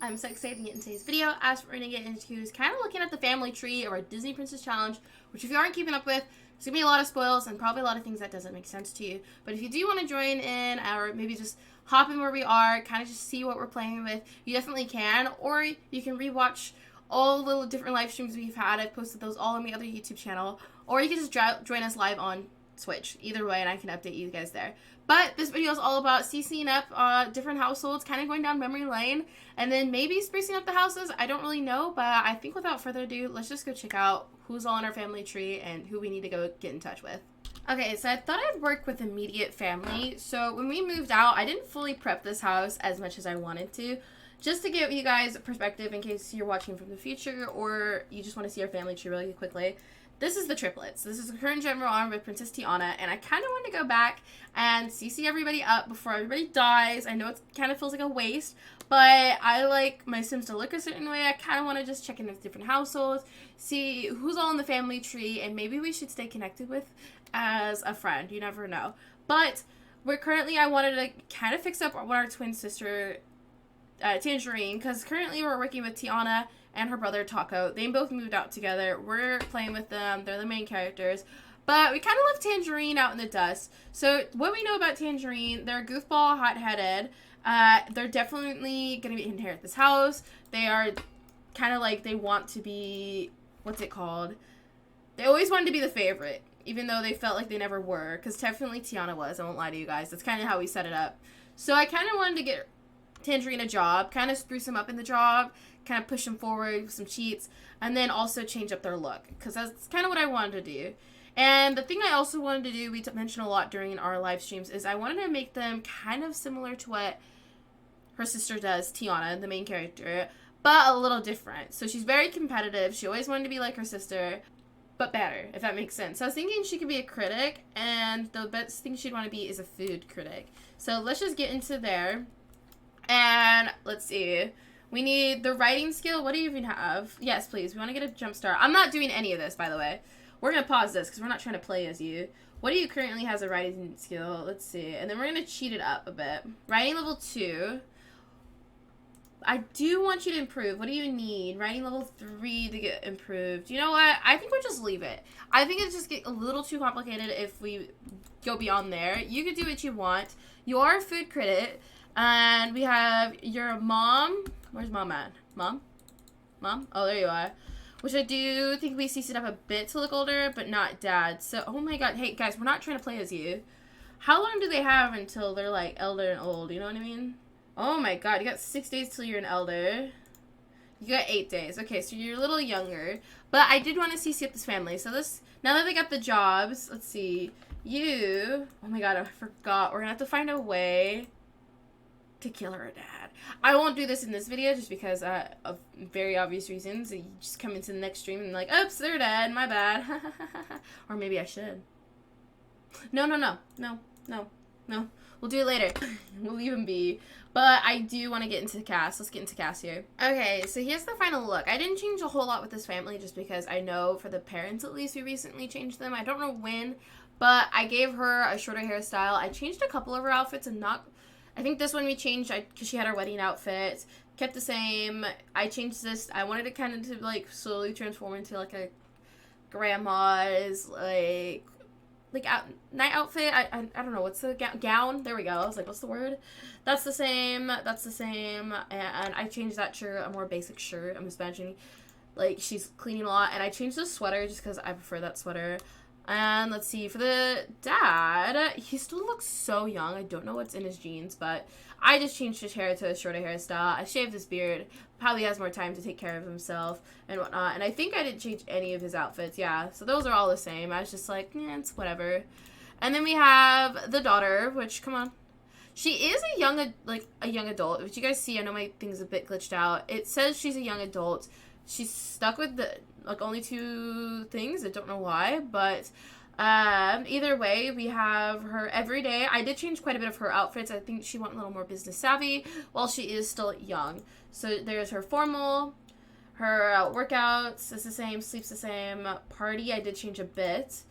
I'm so excited to get into today's video as we're going to get into is kind of looking at the family tree of our Disney Princess Challenge, which if you aren't keeping up with, there's going to be a lot of spoils and probably a lot of things that doesn't make sense to you. But if you do want to join in or maybe just hop in where we are, kind of just see what we're playing with, you definitely can. Or you can rewatch all the little different live streams we've had. I've posted those all on my other YouTube channel. Or you can just join us live on Switch. Either way, and I can update you guys there. But this video is all about CCing up different households, kind of going down memory lane, and then maybe sprucing up the houses. I don't really know, but I think without further ado, let's just go check out who's all in our family tree and who we need to go get in touch with. Okay, so I thought I'd work with immediate family. So when we moved out, I didn't fully prep this house as much as I wanted to, just to give you guys a perspective in case you're watching from the future or you just want to see our family tree really quickly. This is the triplets. This is the current general arm with Princess Tiana, and I kind of want to go back and CC everybody up before everybody dies. I know it kind of feels like a waste, but I like my Sims to look a certain way. I kind of want to just check in with different households, see who's all in the family tree, and maybe we should stay connected with as a friend. You never know. But I wanted to kind of fix up our twin sister, Tangerine, because currently we're working with Tiana and her brother Taco. They both moved out together. We're playing with them. They're the main characters. But we kind of left Tangerine out in the dust. So what we know about Tangerine, they're goofball, hot-headed. They're definitely going to inherit this house. They are kind of like they want to be, what's it called? They always wanted to be the favorite, even though they felt like they never were. Because definitely Tiana was. I won't lie to you guys. That's kind of how we set it up. So I kind of wanted to get Tangerine a job, kind of spruce him up in the job, kind of push them forward with some cheats, and then also change up their look, because that's kind of what I wanted to do. And the thing I also wanted to do, we mentioned a lot during our live streams, is I wanted to make them kind of similar to what her sister does, Tiana, the main character, but a little different. So she's very competitive. She always wanted to be like her sister, but better, if that makes sense. So I was thinking she could be a critic, and the best thing she'd want to be is a food critic. So let's just get into there. And let's see. We need the writing skill. What do you even have? Yes, please. We want to get a jump start. I'm not doing any of this, by the way. We're going to pause this because we're not trying to play as you. What do you currently has a writing skill? Let's see. And then we're going to cheat it up a bit. Writing level 2. I do want you to improve. What do you need? Writing level 3 to get improved. You know what? I think we'll just leave it. I think it's just get a little too complicated if we go beyond there. You can do what you want. You are a food critic. And we have your mom. Where's mom at? Mom? Mom? Oh, there you are. Which I do think we CC'd up a bit to look older, but not dad. So, oh my god. Hey, guys, we're not trying to play as you. How long do they have until they're, like, elder and old? You know what I mean? Oh my god. You got 6 days till you're an elder. You got 8 days. Okay, so you're a little younger. But I did want to CC up this family. So this, now that they got the jobs, let's see. You, oh my god, I forgot. We're going to have to find a way to kill her dad. I won't do this in this video just because of very obvious reasons. You just come into the next stream and like, oops, they're dead, my bad. Or maybe I should. No. We'll do it later. We'll leave him be. But I do want to get into the CAS. Let's get into CAS here. Okay, so here's the final look. I didn't change a whole lot with this family just because I know for the parents at least we recently changed them. I don't know when, but I gave her a shorter hairstyle. I changed a couple of her outfits and not... I think this one we changed because she had her wedding outfit. Kept the same. I changed this. I wanted it kind of to like slowly transform into like a grandma's like night outfit. I don't know. What's the gown? There we go. I was like, what's the word? That's the same. That's the same. And I changed that shirt. A more basic shirt. I'm just imagining like she's cleaning a lot. And I changed the sweater just because I prefer that sweater. And let's see, for the dad, he still looks so young. I don't know what's in his jeans, but I just changed his hair to a shorter hairstyle. I shaved his beard. Probably has more time to take care of himself and whatnot. And I think I didn't change any of his outfits. Yeah, so those are all the same. I was just like, it's whatever. And then we have the daughter, which, come on. She is a young adult. If you guys see, I know my thing's a bit glitched out. It says she's a young adult. She's stuck with the only 2 things. I don't know why, but either way, we have her every day. I did change quite a bit of her outfits. I think she went a little more business savvy while she is still young. So there's her formal, her workouts is the same, sleeps the same. Party, I did change a bit.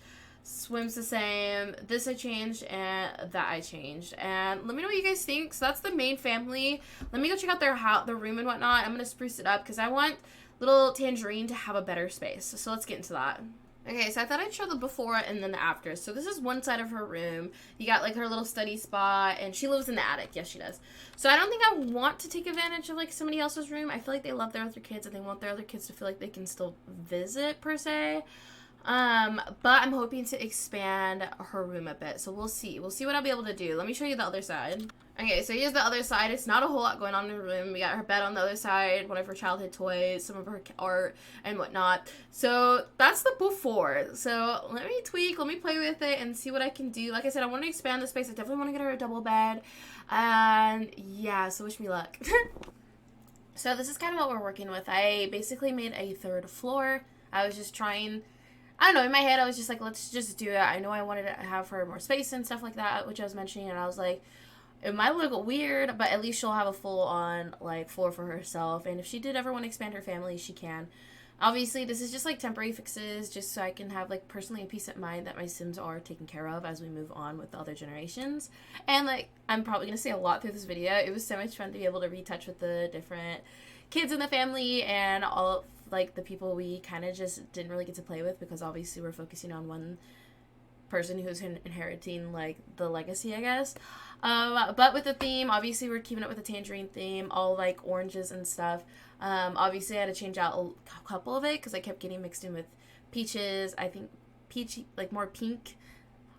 Swim's the same. This I changed and that I changed. And let me know what you guys think. So that's the main family. Let me go check out their room and whatnot. I'm going to spruce it up because I want little Tangerine to have a better space. So let's get into that. Okay, so I thought I'd show the before and then the after. So this is one side of her room. You got like her little study spot, and she lives in the attic. Yes, she does. So I don't think I want to take advantage of like somebody else's room. I feel like they love their other kids and they want their other kids to feel like they can still visit per se. But I'm hoping to expand her room a bit. So we'll see. We'll see what I'll be able to do. Let me show you the other side. Okay, so here's the other side. It's not a whole lot going on in her room. We got her bed on the other side, one of her childhood toys, some of her art, and whatnot. So that's the before. So let me tweak, let me play with it, and see what I can do. Like I said, I want to expand the space. I definitely want to get her a double bed. And yeah, so wish me luck. So this is kind of what we're working with. I basically made a third floor. I was just trying... I don't know, in my head, I was just like, let's just do it. I know I wanted to have her more space and stuff like that, which I was mentioning, and I was like, it might look weird, but at least she'll have a full-on, like, floor for herself, and if she did ever want to expand her family, she can. Obviously, this is just, like, temporary fixes, just so I can have, like, personally a peace of mind that my Sims are taken care of as we move on with the other generations. And, like, I'm probably going to say a lot through this video. It was so much fun to be able to retouch with the different kids in the family and all like the people we kind of just didn't really get to play with because obviously we're focusing on one person who's inheriting like the legacy, I guess. But with the theme, obviously we're keeping it with the Tangerine theme, all like oranges and stuff. Obviously I had to change out a couple of it because I kept getting mixed in with peaches. I think peachy, like more pink,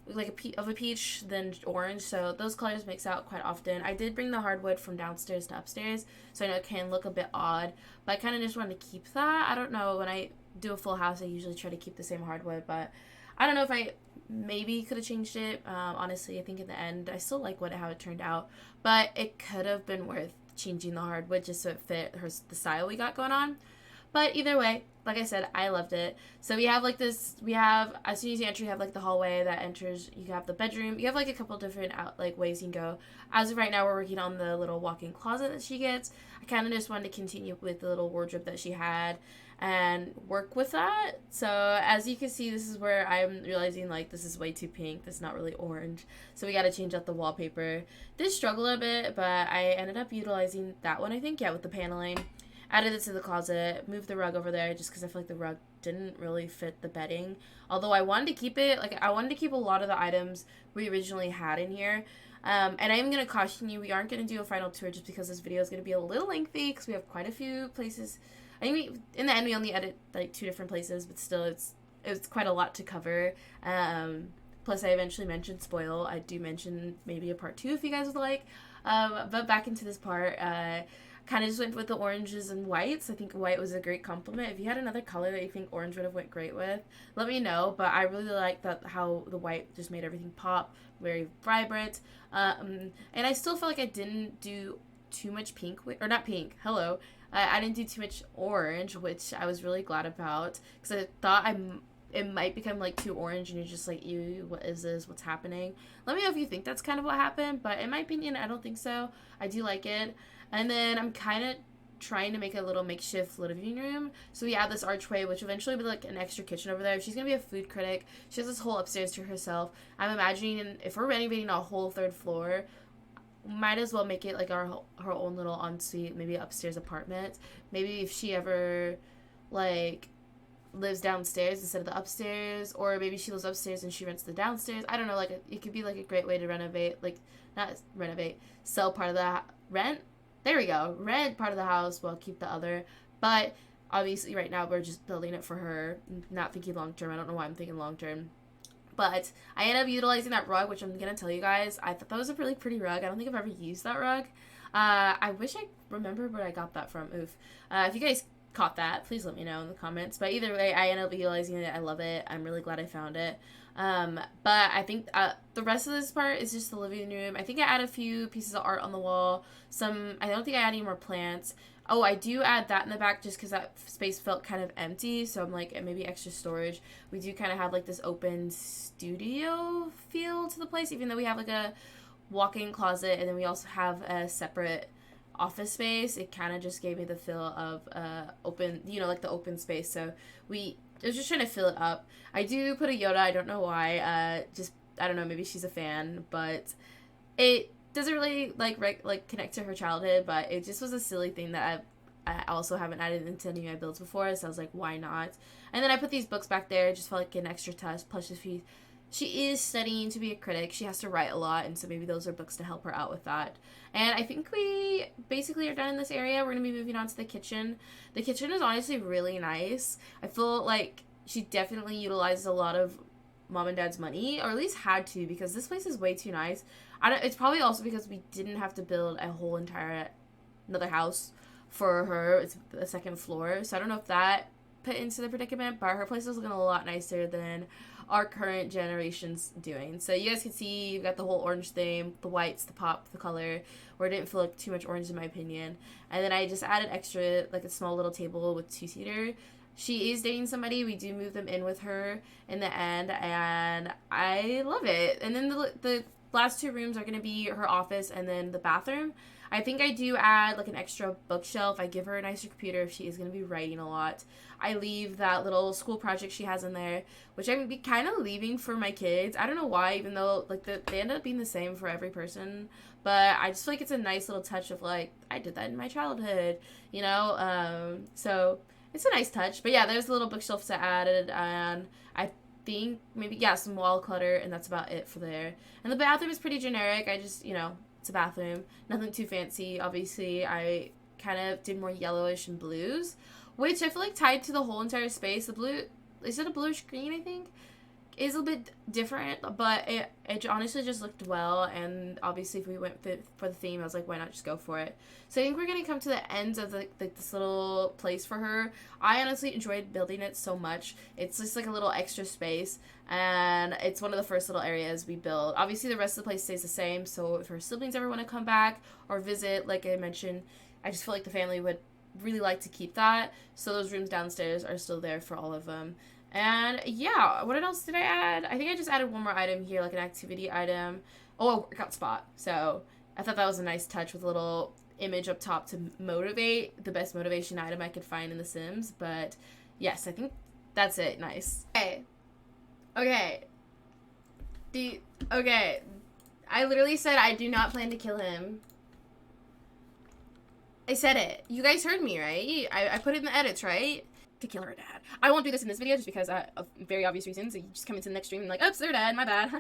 like a peach than orange, so those colors mix out quite often. I did bring the hardwood from downstairs to upstairs, so I know it can look a bit odd, but I kind of just wanted to keep that. I don't know, when I do a full house, I usually try to keep the same hardwood, but I don't know if I maybe could have changed it. Honestly, I think in the end, I still like how it turned out, but it could have been worth changing the hardwood just so it fit the style we got going on. But either way, like I said, I loved it. So we have like this, as soon as you enter, you have like the hallway that enters, you have the bedroom, you have like a couple different ways you can go. As of right now, we're working on the little walk-in closet that she gets. I kind of just wanted to continue with the little wardrobe that she had and work with that. So as you can see, this is where I'm realizing like this is way too pink. This is not really orange. So we got to change out the wallpaper. Did struggle a bit, but I ended up utilizing that one, I think, yeah, with the paneling. Added it to the closet, moved the rug over there just because I feel like the rug didn't really fit the bedding. Although I wanted to keep it, like I wanted to keep a lot of the items we originally had in here. And I am going to caution you, we aren't going to do a final tour just because this video is going to be a little lengthy because we have quite a few places. I think in the end we only edit like 2 different places, but still it's quite a lot to cover. Plus I eventually mentioned spoil. I do mention maybe a part 2 if you guys would like. But back into this part, kind of just went with the oranges and whites. I think white was a great compliment. If you had another color that you think orange would have went great with, let me know. But I really like how the white just made everything pop, very vibrant. And I still feel like I didn't do too much pink, or not pink, hello. I didn't do too much orange, which I was really glad about because I thought it might become like too orange and you're just like, ew, what is this? What's happening? Let me know if you think that's kind of what happened, but in my opinion, I don't think so. I do like it. And then I'm kind of trying to make a little makeshift living room. So we add this archway, which eventually will be like an extra kitchen over there. She's going to be a food critic. She has this whole upstairs to herself. I'm imagining if we're renovating a whole 3rd floor, might as well make it like her own little ensuite, maybe upstairs apartment. Maybe if she ever like lives downstairs instead of the upstairs, or maybe she lives upstairs and she rents the downstairs. I don't know, like it could be like a great way to renovate, like not renovate, sell part of the rent. There we go. Rent part of the house, well, keep the other. But obviously right now we're just building it for her, not thinking long term. I don't know why I'm thinking long term. But I ended up utilizing that rug, which I'm going to tell you guys. I thought that was a really pretty rug. I don't think I've ever used that rug. I wish I remembered where I got that from. Oof. If you guys caught that, please let me know in the comments. But either way, I ended up utilizing it. I love it. I'm really glad I found it. But I think the rest of this part is just the living room. I think I add a few pieces of art on the wall. I don't think I add any more plants. Oh, I do add that in the back just because that space felt kind of empty. So I'm like, maybe extra storage. We do kind of have like this open studio feel to the place, even though we have like a walk-in closet. And then we also have a separate office space, it kind of just gave me the feel of open, you know, like the open space. So I was just trying to fill it up. I do put a Yoda. I don't know why. Just, I don't know, maybe she's a fan, but it doesn't really like connect to her childhood, but it just was a silly thing that I also haven't added into any of my builds before, so I was like, why not? And then I put these books back there. It just felt like an extra touch. Plus, she is studying to be a critic. She has to write a lot, and so maybe those are books to help her out with that. And I think we basically are done in this area. We're going to be moving on to the kitchen. The kitchen is honestly really nice. I feel like she definitely utilizes a lot of mom and dad's money, or at least had to, because this place is way too nice. It's probably also because we didn't have to build a whole entire another house for her. It's the second floor, so I don't know if that put into the predicament, but her place is looking a lot nicer than our current generation's doing. So you guys can see you've got the whole orange theme, the whites, the pop, the color, where it didn't feel like too much orange in my opinion. And then I just added extra, like a small little table with two-seater. She is dating somebody. We do move them in with her in the end, and I love it. And then the last two rooms are going to be her office and then the bathroom. I think I do add like an extra bookshelf. I give her a nicer computer if she is going to be writing a lot. I leave that little school project she has in there, which I'm kind of leaving for my kids. I don't know why, even though like they end up being the same for every person. But I just feel like it's a nice little touch of like, I did that in my childhood, you know? So it's a nice touch. But yeah, there's the little bookshelves I added, and I think maybe, yeah, some wall clutter, and that's about it for there. And the bathroom is pretty generic. I just, you know, it's a bathroom. Nothing too fancy. Obviously, I kind of did more yellowish and blues, which I feel like tied to the whole entire space. The blue, is it a bluish green, I think? Is a bit different, but it honestly just looked well, and obviously if we went for the theme, I was like, why not just go for it? So I think we're going to come to the end of this little place for her. I honestly enjoyed building it so much. It's just like a little extra space, and it's one of the first little areas we built. Obviously the rest of the place stays the same, so if her siblings ever want to come back or visit, like I mentioned, I just feel like the family would really like to keep that, so those rooms downstairs are still there for all of them. And yeah, what else did I add? I think I just added one more item here, like an activity item. Oh, a workout spot. So I thought that was a nice touch with a little image up top to motivate, the best motivation item I could find in The Sims. But yes, I think that's it. Nice. Okay. I literally said I do not plan to kill him. I said it. You guys heard me, right? I put it in the edits, right? To kill her dad. I won't do this in this video just because of very obvious reasons. You just come into the next stream and like, oops, they're dead, my bad.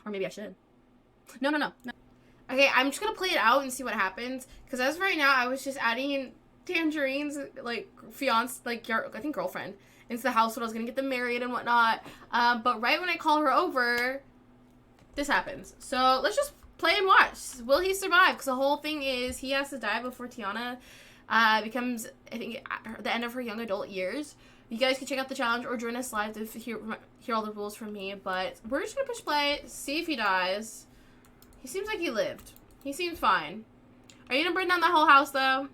Or maybe I should. No. Okay, I'm just gonna play it out and see what happens. Because as of right now, I was just adding Tangerine's, like, fiance, like, I think girlfriend, into the house when I was gonna get them married and whatnot. But right when I call her over, this happens. So let's just play and watch. Will he survive? Because the whole thing is he has to die before Tiana becomes, I think, the end of her young adult years. You guys can check out the challenge or join us live to hear all the rules from me, but we're just gonna push play, see if he dies. He seems like he lived. He seems fine. Are you gonna burn down that whole house, though?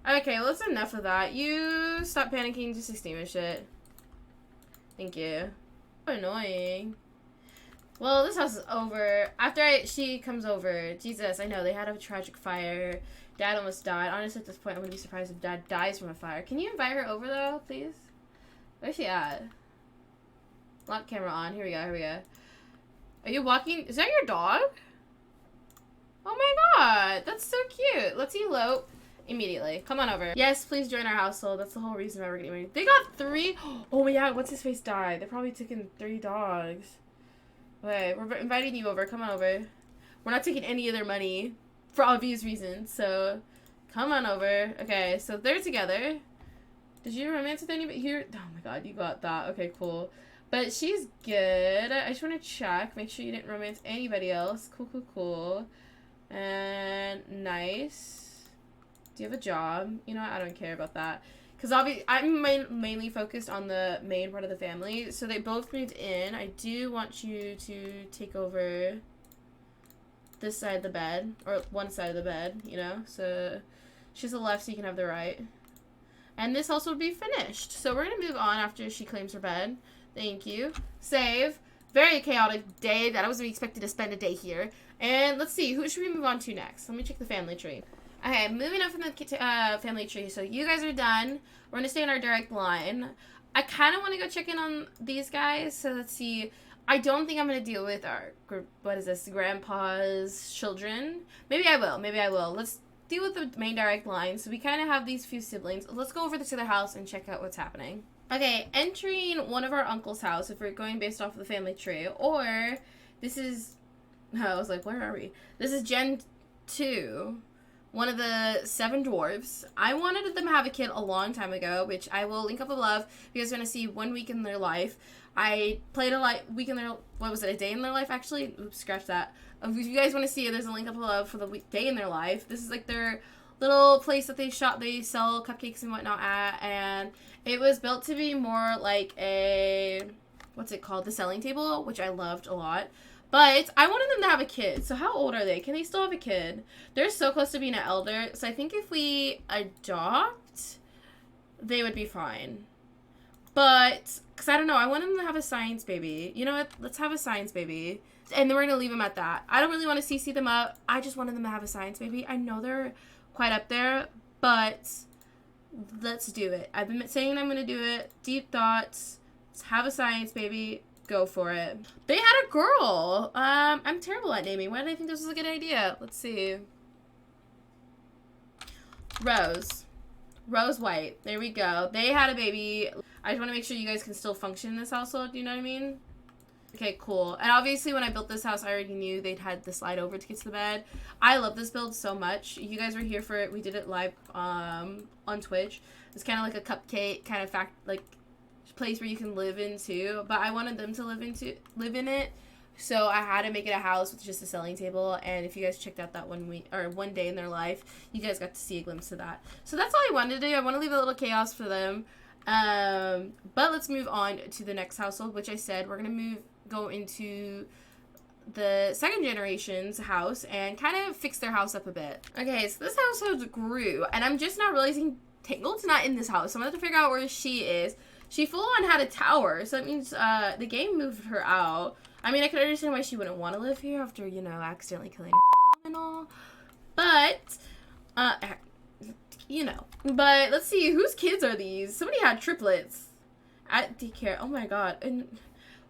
Okay, well, that's enough of that. You stop panicking, just extinguish it. Thank you. So annoying. Well, this house is over. After she comes over, Jesus, I know, they had a tragic fire. Dad almost died. Honestly, at this point, I'm going to be surprised if Dad dies from a fire. Can you invite her over, though, please? Where's she at? Lock camera on. Here we go. Are you walking? Is that your dog? Oh my god. That's so cute. Let's elope immediately. Come on over. Yes, please join our household. That's the whole reason why we're getting married. They got 3. Oh, yeah. What's his face died? They probably took in 3 dogs. Okay, we're inviting you over. Come on over. We're not taking any of their money. For obvious reasons, so come on over. Okay, so they're together. Did you romance with anybody here? Oh my god, you got that. Okay, cool. But she's good. I just want to check. Make sure you didn't romance anybody else. Cool. And nice. Do you have a job? You know what? I don't care about that. Because I'm mainly focused on the main part of the family. So they both moved in. I do want you to take over this side of the bed, or one side of the bed, you know, so she's the left so you can have the right, and this house will be finished. So we're gonna move on after she claims her bed. Thank you. Save. Very chaotic day that I wasn't expected to spend a day here. And let's see, who should we move on to next? Let me check the family tree. Okay, moving up from the family tree. So you guys are done. We're gonna stay in our direct line. I kind of want to go check in on these guys. So let's see. I don't think I'm gonna deal with our grandpa's children. Maybe I will. Maybe I will. Let's deal with the main direct line. So we kind of have these few siblings. Let's go over to their house and check out what's happening. Okay, entering one of our uncle's house, if we're going based off of the family tree, or this is, I was like, where are we? This is Gen 2, one of the 7 dwarves. I wanted them to have a kid a long time ago, which I will link up above. You guys are going to see 1 week in their life. I played a week in their, what was it, a day in their life, actually? Oops, scratch that. If you guys want to see it, there's a link up above for the day in their life. This is like their little place that they sell cupcakes and whatnot at, and it was built to be more like a, what's it called, the selling table, which I loved a lot. But I wanted them to have a kid. So how old are they? Can they still have a kid? They're so close to being an elder. So I think if we adopt, they would be fine. But, because I don't know, I want them to have a science baby. You know what? Let's have a science baby. And then we're going to leave them at that. I don't really want to CC them up. I just wanted them to have a science baby. I know they're quite up there, but let's do it. I've been saying I'm going to do it. Deep thoughts. Let's have a science baby. Go for it. They had a girl. I'm terrible at naming. Why did I think this was a good idea? Let's see. Rose White. There we go. They had a baby. I just want to make sure you guys can still function in this household. You know what I mean? Okay, cool. And obviously when I built this house, I already knew they'd had the slide over to get to the bed. I love this build so much. You guys were here for it. We did it live on Twitch. It's kind of like a cupcake kind of place where you can live in too. But I wanted them to live in it. So I had to make it a house with just a selling table. And if you guys checked out that 1 week or 1 day in their life, you guys got to see a glimpse of that. So that's all I wanted to do. I want to leave a little chaos for them. But let's move on to the next household, which I said we're going to go into the second generation's house and kind of fix their house up a bit. Okay, so this household grew, and I'm just not realizing Tangled's not in this house, so I'm going to have to figure out where she is. She full on had a tower, so that means the game moved her out. I mean, I could understand why she wouldn't want to live here after, you know, accidentally killing her mom and all. But, you know. But let's see, whose kids are these? Somebody had triplets at daycare. Oh my god. And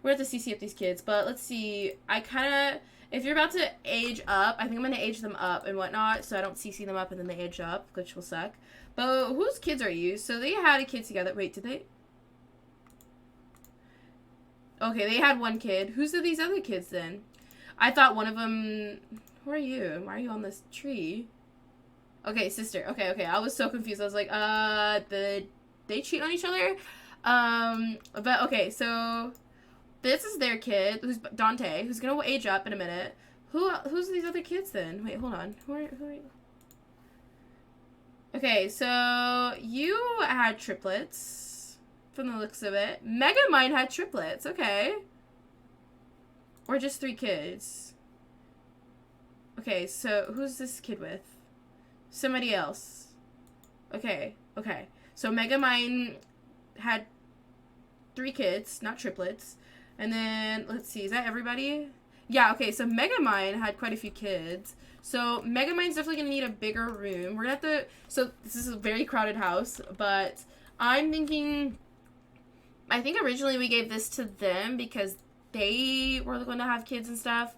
we're at the CC up these kids. But let's see. I kind of, if you're about to age up, I think I'm going to age them up and whatnot, so I don't CC them up and then they age up, which will suck. But whose kids are you? So they had a kid together. Wait, did they? Okay, they had 1 kid. Who's these other kids then? I thought one of them... Who are you? Why are you on this tree? Okay, sister. Okay. I was so confused. I was like, they cheat on each other? But okay, so... This is their kid, who's Dante, who's gonna age up in a minute. Who's these other kids then? Wait, hold on. Who are you? Okay, so you had triplets. From the looks of it. Megamind had triplets. Okay. Or just 3 kids. Okay, so who's this kid with? Somebody else. Okay. So Megamind had 3 kids, not triplets. And then, let's see, is that everybody? Yeah, okay, so Megamind had quite a few kids. So Megamind's definitely going to need a bigger room. We're going to have to... So this is a very crowded house, but I'm thinking... I think originally we gave this to them because they were going to have kids and stuff.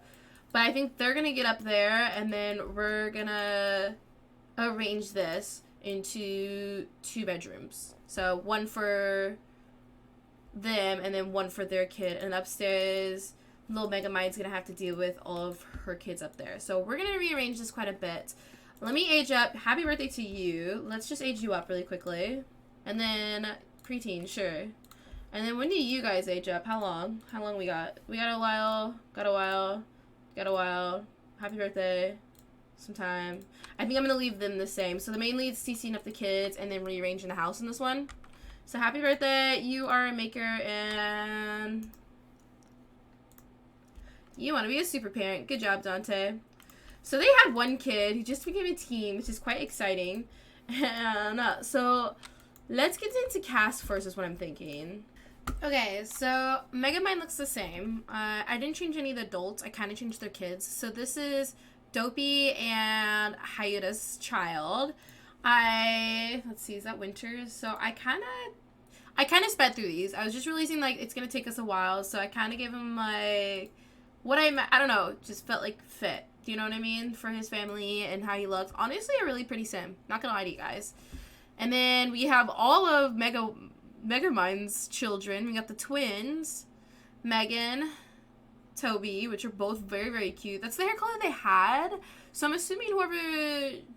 But I think they're going to get up there, and then we're going to arrange this into 2 bedrooms. So 1 for them, and then 1 for their kid. And upstairs, little Megamind's going to have to deal with all of her kids up there. So we're going to rearrange this quite a bit. Let me age up. Happy birthday to you. Let's just age you up really quickly. And then preteen, sure. And then when do you guys age up? How long? How long we got? We got a while. Got a while. Happy birthday. Sometime. I think I'm going to leave them the same. So the main lead's CCing up the kids and then rearranging the house in this one. So happy birthday. You are a maker and you want to be a super parent. Good job, Dante. So they had 1 kid who just became a teen, which is quite exciting. And so let's get into CAS first is what I'm thinking. Okay, so Megamind looks the same. I didn't change any of the adults. I kind of changed their kids. So this is Dopey and Hayata's child. Let's see, is that Winters? So I kind of sped through these. I was just realizing like it's gonna take us a while, so I kind of gave him like I don't know, just felt like fit. Do you know what I mean? For his family and how he looks. Honestly, a really pretty sim. Not gonna lie to you guys. And then we have all of Megamind's children. We got the twins, Megan, Toby, which are both very, very cute. That's the hair color they had. So I'm assuming whoever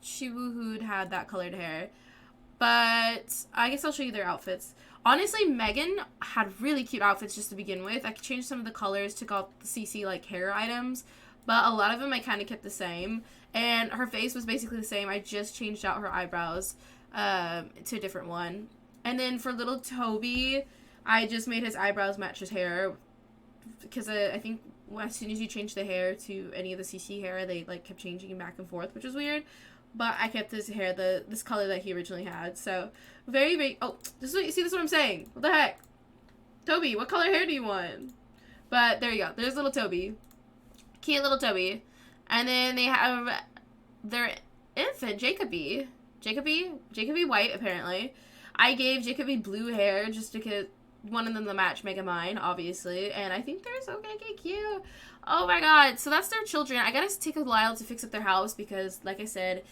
Shiwoo'd had that colored hair. But I guess I'll show you their outfits. Honestly, Megan had really cute outfits just to begin with. I could change some of the colors, took off the CC like hair items, but a lot of them I kind of kept the same. And her face was basically the same. I just changed out her eyebrows to a different one. And then for little Toby, I just made his eyebrows match his hair because I think as soon as you change the hair to any of the CC hair, they like kept changing back and forth, which was weird. But I kept his hair this color that he originally had. So very, very. Oh, this is what I'm saying. What the heck, Toby? What color hair do you want? But there you go. There's little Toby, cute little Toby, and then they have their infant Jacoby White. Apparently, I gave Jacoby blue hair just because wanted them to match Megamind, obviously, and I think they're so cute. Oh my god, so that's their children. I gotta take a while to fix up their house because, like I said,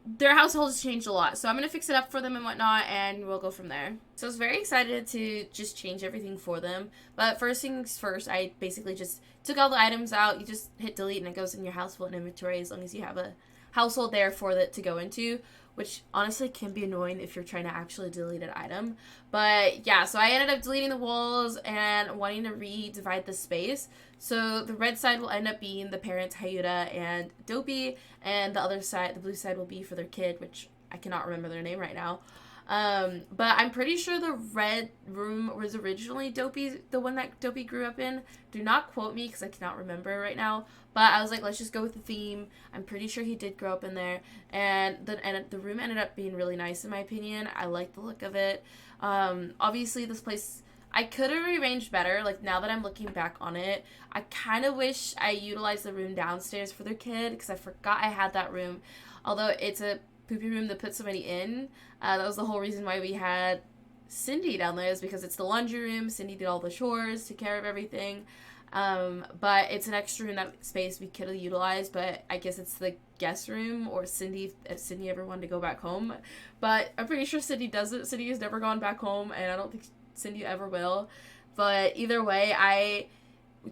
their household has changed a lot. So I'm gonna fix it up for them and whatnot, and we'll go from there. So I was very excited to just change everything for them. But first things first, I basically just took all the items out. You just hit delete and it goes in your household inventory as long as you have a household there for it to go into, which honestly can be annoying if you're trying to actually delete an item. But yeah, so I ended up deleting the walls and wanting to redivide the space. So the red side will end up being the parents, Hayuta and Dopey, and the other side, the blue side, will be for their kid, which I cannot remember their name right now. But I'm pretty sure the red room was originally the one that Dopey grew up in. Do not quote me because I cannot remember right now. But I was like, let's just go with the theme. I'm pretty sure he did grow up in there. And the room ended up being really nice in my opinion. I like the look of it. Obviously this place, I could have rearranged better. Like now that I'm looking back on it, I kind of wish I utilized the room downstairs for their kid because I forgot I had that room. Although it's a poopy room to put somebody in. That was the whole reason why we had Cindy down there, is because it's the laundry room. Cindy did all the chores, took care of everything. But it's an extra room, that space we could have utilized, but I guess it's the guest room, or Cindy, if Cindy ever wanted to go back home. But I'm pretty sure Cindy does it. Cindy has never gone back home, and I don't think Cindy ever will. But either way, I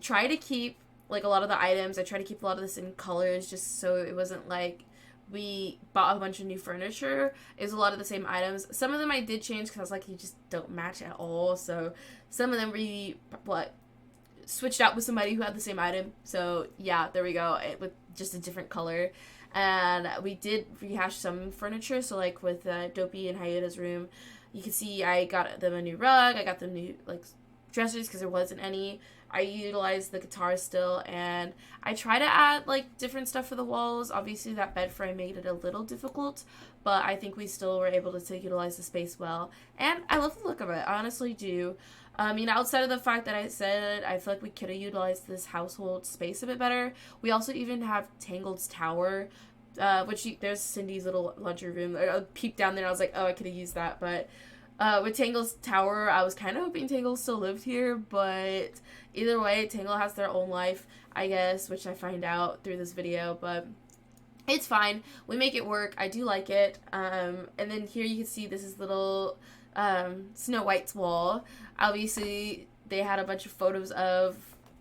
try to keep like a lot of the items. I try to keep a lot of the same colors, just so it wasn't like we bought a bunch of new furniture. It was a lot of the same items. Some of them I did change because I was like, you just don't match at all. So some of them switched out with somebody who had the same item. So yeah, there we go, with just a different color. And we did rehash some furniture. So like with Dopey and Hayata's room, you can see I got them a new rug. I got them new like dressers because there wasn't any. I utilized the guitar still, and I try to add like different stuff for the walls. Obviously that bed frame made it a little difficult, but I think we still were able to utilize the space well. And I love the look of it. I honestly do. Outside of the fact that I said I feel like we could have utilized this household space a bit better. We also even have Tangled's tower, there's Cindy's little laundry room. I peeked down there and I was like, oh, I could have used that. But with Tangle's tower, I was kind of hoping Tangle still lived here, but either way, Tangle has their own life, I guess, which I find out through this video, but it's fine. We make it work. I do like it. And then here you can see this is little Snow White's wall. Obviously, they had a bunch of photos of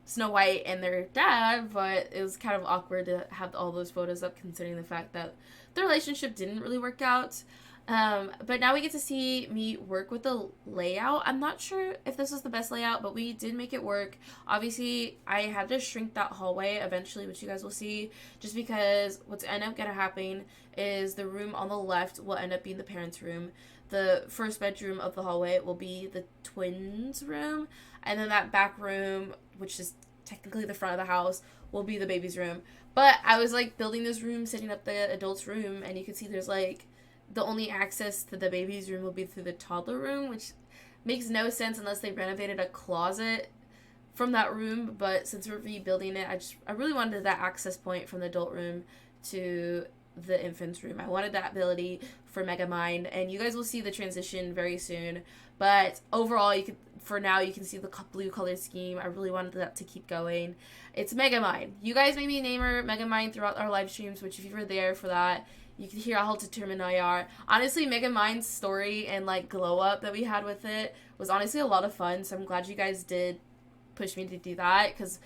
Snow White and their dad, but it was kind of awkward to have all those photos up considering the fact that their relationship didn't really work out. But now we get to see me work with the layout. I'm not sure if this was the best layout, but we did make it work. Obviously, I had to shrink that hallway eventually, which you guys will see, just because what's end up gonna happen is the room on the left will end up being the parents' room. The first bedroom of the hallway will be the twins' room, and then that back room, which is technically the front of the house, will be the baby's room. But I was like building this room, setting up the adult's room, and you can see there's like the only access to the baby's room will be through the toddler room, which makes no sense unless they renovated a closet from that room, but since we're rebuilding it, I really wanted that access point from the adult room to the infant's room. I wanted that ability for Megamind, and you guys will see the transition very soon. But overall, for now you can see the blue color scheme. I really wanted that to keep going. It's Megamind. You guys made me name her Megamind throughout our live streams, which if you were there for that, you can hear how determined I are. Honestly, Megamind's story and like glow up that we had with it was honestly a lot of fun. So I'm glad you guys did push me to do that, because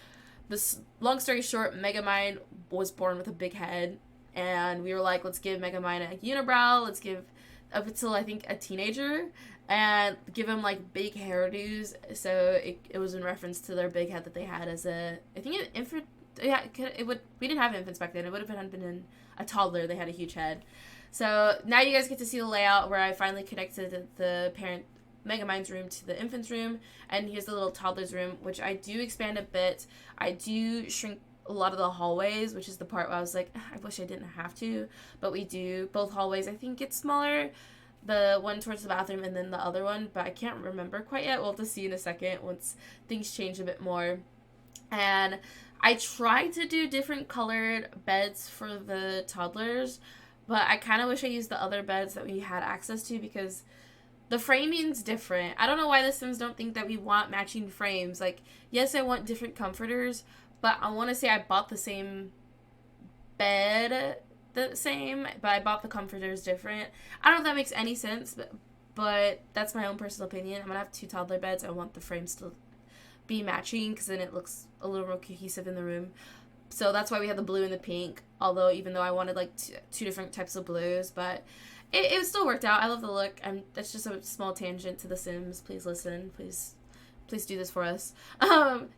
this, long story short, Megamind was born with a big head, and we were like, let's give Megamind a unibrow, let's give up until I think a teenager, and give him like big hairdos. So it was in reference to their big head that they had as I think an infant. Yeah, we didn't have infants back then. It would have been in a toddler. They had a huge head. So now you guys get to see the layout where I finally connected the parent Megamind's room to the infant's room, and here's the little toddler's room, which I do expand a bit. I do shrink a lot of the hallways, which is the part where I was like, I wish I didn't have to, but we do. Both hallways I think get smaller, the one towards the bathroom and then the other one, but I can't remember quite yet. We'll have to see in a second once things change a bit more. And I tried to do different colored beds for the toddlers, but I kind of wish I used the other beds that we had access to, because the framing's different. I don't know why the Sims don't think that we want matching frames. Like, yes, I want different comforters, but I want to say I bought the same bed, but I bought the comforters different. I don't know if that makes any sense, but that's my own personal opinion. I'm going to have 2 toddler beds. I want the frames to be matching, because then it looks a little more cohesive in the room. So that's why we have the blue and the pink, although even though I wanted like 2 different types of blues, but it still worked out. I love the look. That's just a small tangent to The Sims. Please listen. Please do this for us.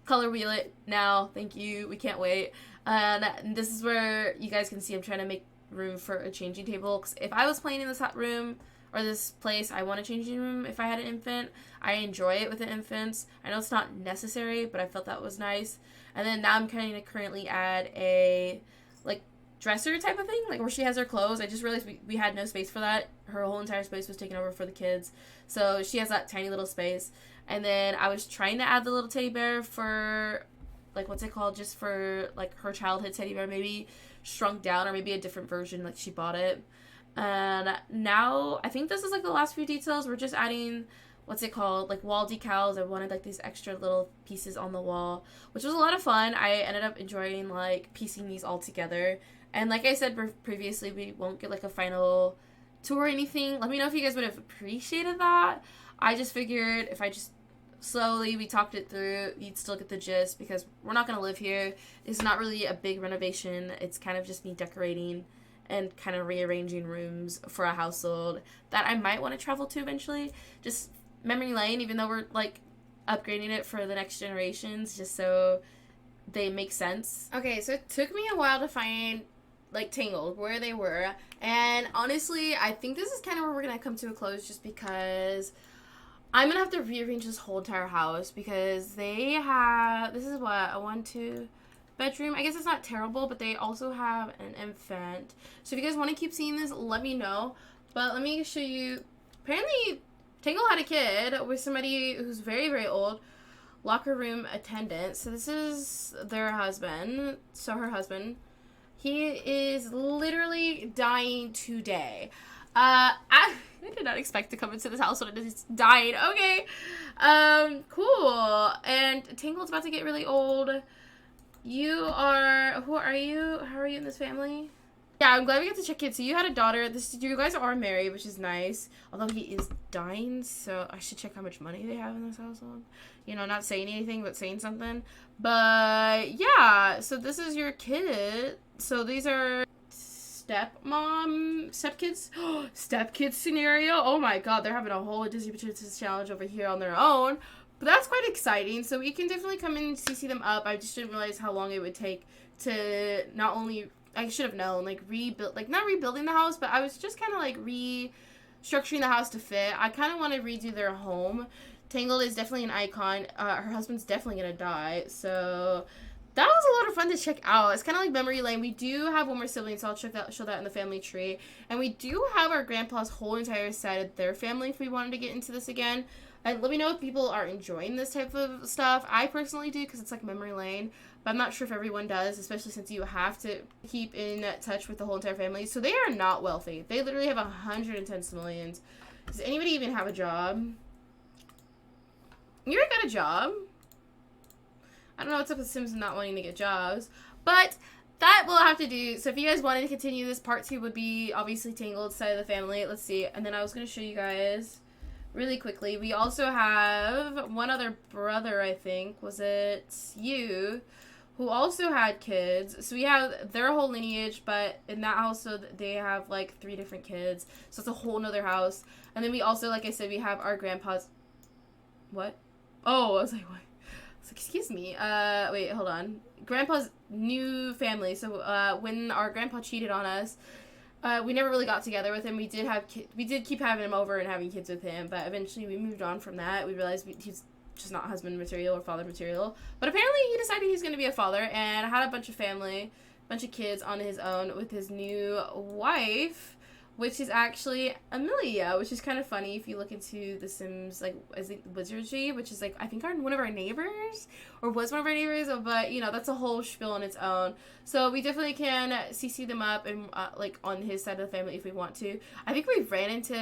Color wheel it now. Thank you. We can't wait. And this is where you guys can see I'm trying to make room for a changing table. Because if I was playing in this hot room or this place, I want a changing room if I had an infant. I enjoy it with the infants. I know it's not necessary, but I felt that was nice. And then now I'm kind of currently add a like dresser type of thing, like where she has her clothes. I just realized we had no space for that. Her whole entire space was taken over for the kids, so she has that tiny little space. And then I was trying to add the little teddy bear for like, what's it called, just for like her childhood teddy bear, maybe shrunk down, or maybe a different version, like she bought it. And now I think this is like the last few details. We're just adding, what's it called, like wall decals. I wanted like these extra little pieces on the wall, which was a lot of fun. I ended up enjoying like piecing these all together. And like I said previously, we won't get like a final tour or anything. Let me know if you guys would have appreciated that. I just figured if I just slowly, we talked it through, you'd still get the gist, because we're not going to live here. It's not really a big renovation. It's kind of just me decorating and kind of rearranging rooms for a household that I might want to travel to eventually. Just memory lane, even though we're like upgrading it for the next generations, just so they make sense. Okay, so it took me a while to find like Tangled, where they were, and honestly I think this is kind of where we're gonna come to a close, just because I'm gonna have to rearrange this whole entire house, because they have, this is what, a 1-2 bedroom. I guess it's not terrible, but they also have an infant. So if you guys want to keep seeing this, let me know. But let me show you. Apparently Tangle had a kid with somebody who's very, very old. Locker room attendant. So this is their husband. So her husband, he is literally dying today. I did not expect to come into this house when it is dying. Okay. Cool. And Tangled's about to get really old. Who are you? How are you in this family? Yeah, I'm glad we got to check in. So you had a daughter. You guys are married, which is nice. Although he is dying, so I should check how much money they have in this household. You know, not saying anything, but saying something. But yeah, so this is your kid. So these are stepkids? Stepkids scenario? Oh my god, they're having a whole Disney Princess challenge over here on their own. But that's quite exciting. So we can definitely come in and CC them up. I just didn't realize how long it would take to not only... I should have known, like, not rebuilding the house, but I was just kind of, like, restructuring the house to fit. I kind of want to redo their home. Tangled is definitely an icon. Her husband's definitely going to die, so that was a lot of fun to check out. It's kind of like memory lane. We do have one more sibling, so I'll show that in the family tree. And we do have our grandpa's whole entire side of their family if we wanted to get into this again. And let me know if people are enjoying this type of stuff. I personally do because it's like memory lane, but I'm not sure if everyone does, especially since you have to keep in touch with the whole entire family. So they are not wealthy. They literally have 110 simoleons. Does anybody even have a job? You already got a job? I don't know what's up with Sims not wanting to get jobs, but that will have to do. So if you guys wanted to continue this, part 2 would be obviously Tangled side of the family. Let's see. And then I was going to show you guys really quickly. We also have one other brother, I think. Was it you? Who also had kids. So we have their whole lineage, but in that house, so they have like 3 different kids. So it's a whole nother house. And then we also, like I said, we have our grandpa's... What? Oh, I was like, what? I was like, excuse me. Wait, hold on. Grandpa's new family. So when our grandpa cheated on us, we never really got together with him. We did keep having him over and having kids with him, but eventually we moved on from that. We realized he's just not husband material or father material. But apparently he decided he's going to be a father and had a bunch of kids on his own with his new wife, which is actually Amelia, which is kind of funny if you look into The Sims, like, is it Wizardry, which is, like, I think one of our neighbors, or was one of our neighbors, but, you know, that's a whole spiel on its own. So we definitely can CC them up and, like, on his side of the family if we want to. I think we've ran into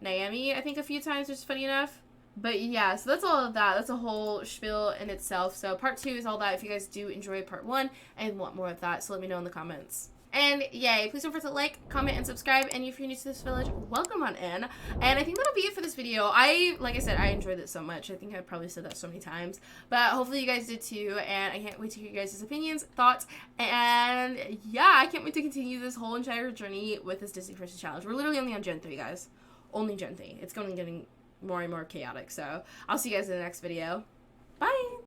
Naomi, I think, a few times, which is funny enough. But yeah, so that's all of that. That's a whole spiel in itself. So part 2 is all that if you guys do enjoy part 1 and want more of that. So let me know in the comments. And yay, please don't forget to like, comment, and subscribe. And if you're new to this village, welcome on in. And I think that'll be it for this video. Like I said, I enjoyed it so much. I think I probably said that so many times. But hopefully you guys did too. And I can't wait to hear you guys' opinions, thoughts. And yeah, I can't wait to continue this whole entire journey with this Disney Princess Challenge. We're literally only on Gen 3, guys. Only Gen 3. It's going getting more and more chaotic. So I'll see you guys in the next video. Bye!